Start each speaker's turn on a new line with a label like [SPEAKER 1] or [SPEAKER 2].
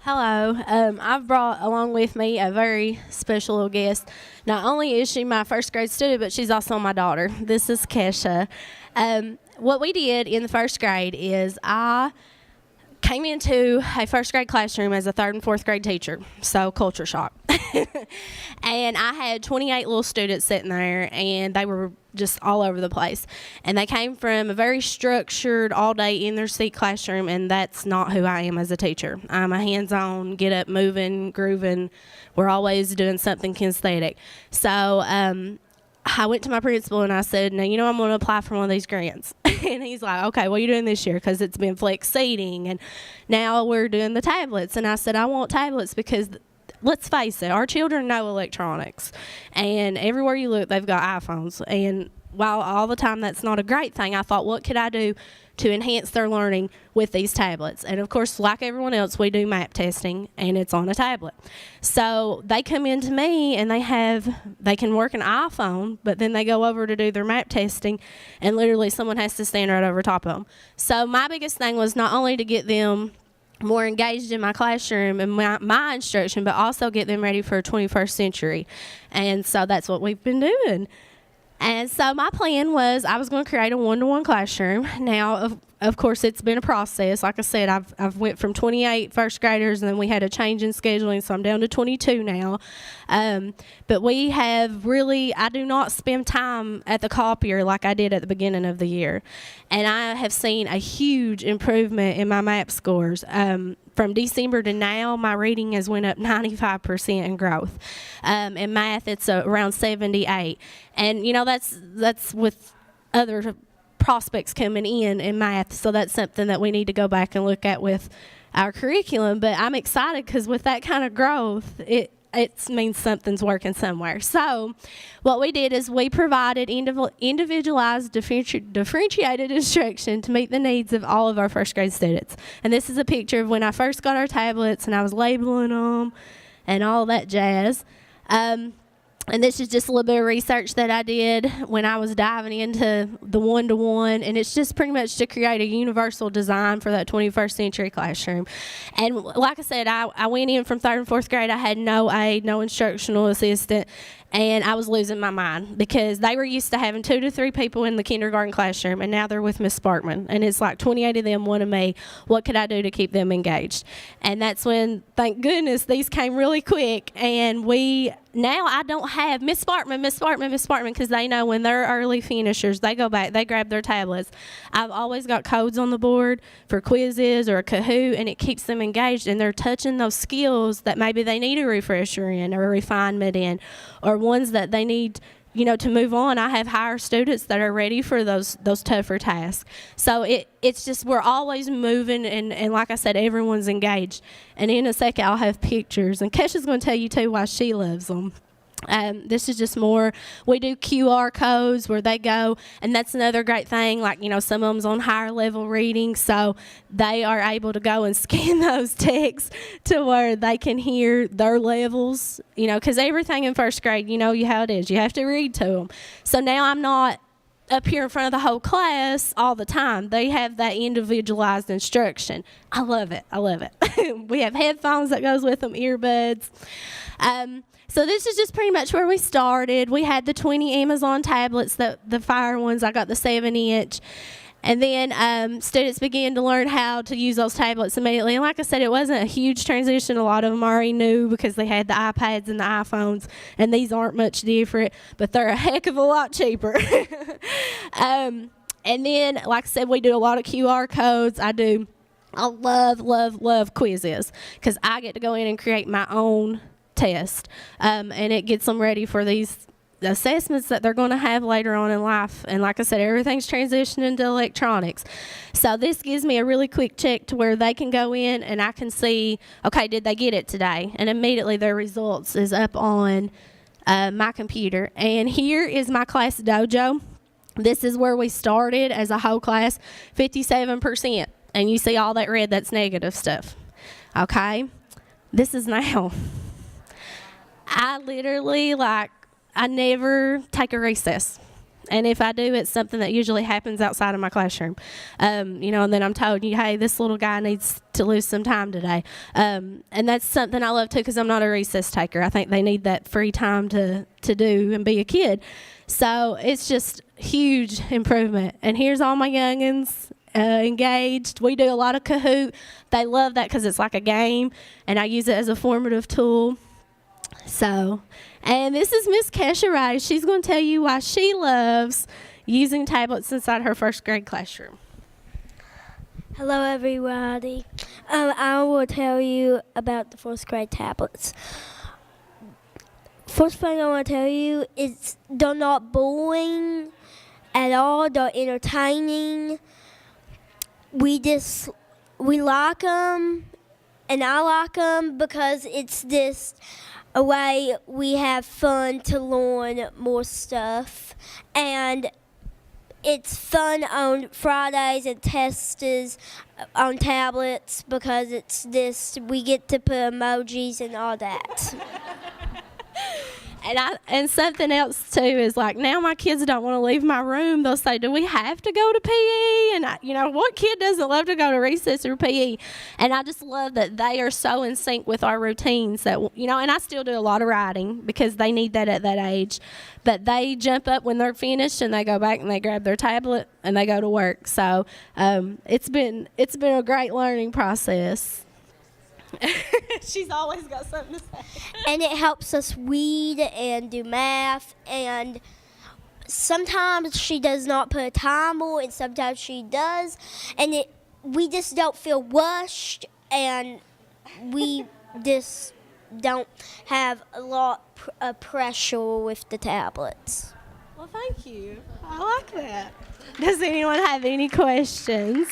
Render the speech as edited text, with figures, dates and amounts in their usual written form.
[SPEAKER 1] Hello. I've brought along with me a very special little guest. Not only is she my first grade student, but she's also my daughter. This is Kesha. What we did in the first grade is I came into a first grade classroom as a third and fourth grade teacher, so culture shock. And I had 28 little students sitting there, and they were just all over the place. And they came from a very structured, all day in their seat classroom, and that's not who I am as a teacher. I'm a hands-on, get up, moving, grooving. We're always doing something kinesthetic. So I went to my principal and I said, now, I'm going to apply for one of these grants. And he's like, okay, what are you doing this year? Because it's been flex seating, and now we're doing the tablets. And I said, I want tablets because let's face it, our children know electronics, and everywhere you look, they've got iPhones. And while all the time that's not a great thing, I thought, what could I do to enhance their learning with these tablets? And of course, like everyone else, we do map testing, and it's on a tablet. So they come into me and they can work an iPhone, but then they go over to do their map testing, and literally someone has to stand right over top of them. So my biggest thing was not only to get them more engaged in my classroom and my instruction, but also get them ready for 21st century. And so that's what we've been doing. And so my plan was I was going to create a one-to-one classroom. Now, of course, it's been a process. Like I said, I've went from 28 first graders, and then we had a change in scheduling, so I'm down to 22 now. But we have really, I do not spend time at the copier like I did at the beginning of the year. And I have seen a huge improvement in my map scores. From December to now, my reading has went up 95% in growth. In math, it's around 78. And, that's with other prospects coming in math, so that's something that we need to go back and look at with our curriculum. But I'm excited because with that kind of growth, it means something's working somewhere. So what we did is we provided individualized, differentiated instruction to meet the needs of all of our first grade students. And this is a picture of when I first got our tablets, and I was labeling them and all that jazz. And this is just a little bit of research that I did when I was diving into the one-to-one, and it's just pretty much to create a universal design for that 21st century classroom. And like I said, I went in from third and fourth grade. I had no aide, no instructional assistant, and I was losing my mind because they were used to having 2 to 3 people in the kindergarten classroom, and now they're with Miss Sparkman, and it's like 28 of them, one of me. What could I do to keep them engaged? And that's when, thank goodness, these came really quick, and now I don't have Miss Sparkman, because they know when they're early finishers, they go back, they grab their tablets. I've always got codes on the board for quizzes or a Kahoot, and it keeps them engaged, and they're touching those skills that maybe they need a refresher in or a refinement in, or ones that they need to move on. I have higher students that are ready for those tougher tasks. So it's just, we're always moving, and like I said, everyone's engaged. And in a second, I'll have pictures, and Kesha's going to tell you too why she loves them. This is just more, we do QR codes where they go, and that's another great thing. Like, some of them's on higher level reading, so they are able to go and scan those texts to where they can hear their levels, because everything in first grade, how it is. You have to read to them. So now I'm not up here in front of the whole class all the time. They have that individualized instruction. I love it. We have headphones that goes with them, earbuds. So this is just pretty much where we started. We had the 20 Amazon tablets, the Fire ones. I got the 7-inch. And then students began to learn how to use those tablets immediately. And like I said, it wasn't a huge transition. A lot of them already knew because they had the iPads and the iPhones, and these aren't much different, but they're a heck of a lot cheaper. And then, like I said, we do a lot of QR codes. I love quizzes because I get to go in and create my own test, and it gets them ready for these assessments that they're going to have later on in life. And like I said, everything's transitioning to electronics. So this gives me a really quick check to where they can go in and I can see, okay, did they get it today? And immediately their results is up on my computer. And here is my class dojo. This is where we started as a whole class, 57%. And you see all that red, that's negative stuff. Okay? This is now. I literally, I never take a recess. And if I do, it's something that usually happens outside of my classroom. And then I'm told, hey, this little guy needs to lose some time today. And that's something I love, too, because I'm not a recess taker. I think they need that free time to do and be a kid. So it's just huge improvement. And here's all my youngins engaged. We do a lot of Kahoot. They love that because it's like a game, and I use it as a formative tool. So, and this is Miss Kesha Rice. She's going to tell you why she loves using tablets inside her first grade classroom.
[SPEAKER 2] Hello, everybody. I will tell you about the first grade tablets. First thing I want to tell you is they're not boring at all. They're entertaining. We like them, and I like them because it's just a way we have fun to learn more stuff. And it's fun on Fridays and tests on tablets because it's this, we get to put emojis and all that.
[SPEAKER 1] And something else, too, is like now my kids don't want to leave my room. They'll say, do we have to go to PE? And, what kid doesn't love to go to recess or PE? And I just love that they are so in sync with our routines that, and I still do a lot of writing because they need that at that age. But they jump up when they're finished and they go back and they grab their tablet and they go to work. So it's been a great learning process. She's always got something to say.
[SPEAKER 2] And it helps us read and do math, and sometimes she does not put a timer and sometimes she does, and we just don't feel rushed, and we just don't have a lot of pressure with the tablets.
[SPEAKER 1] Well, thank you. I like that. Does anyone have any questions?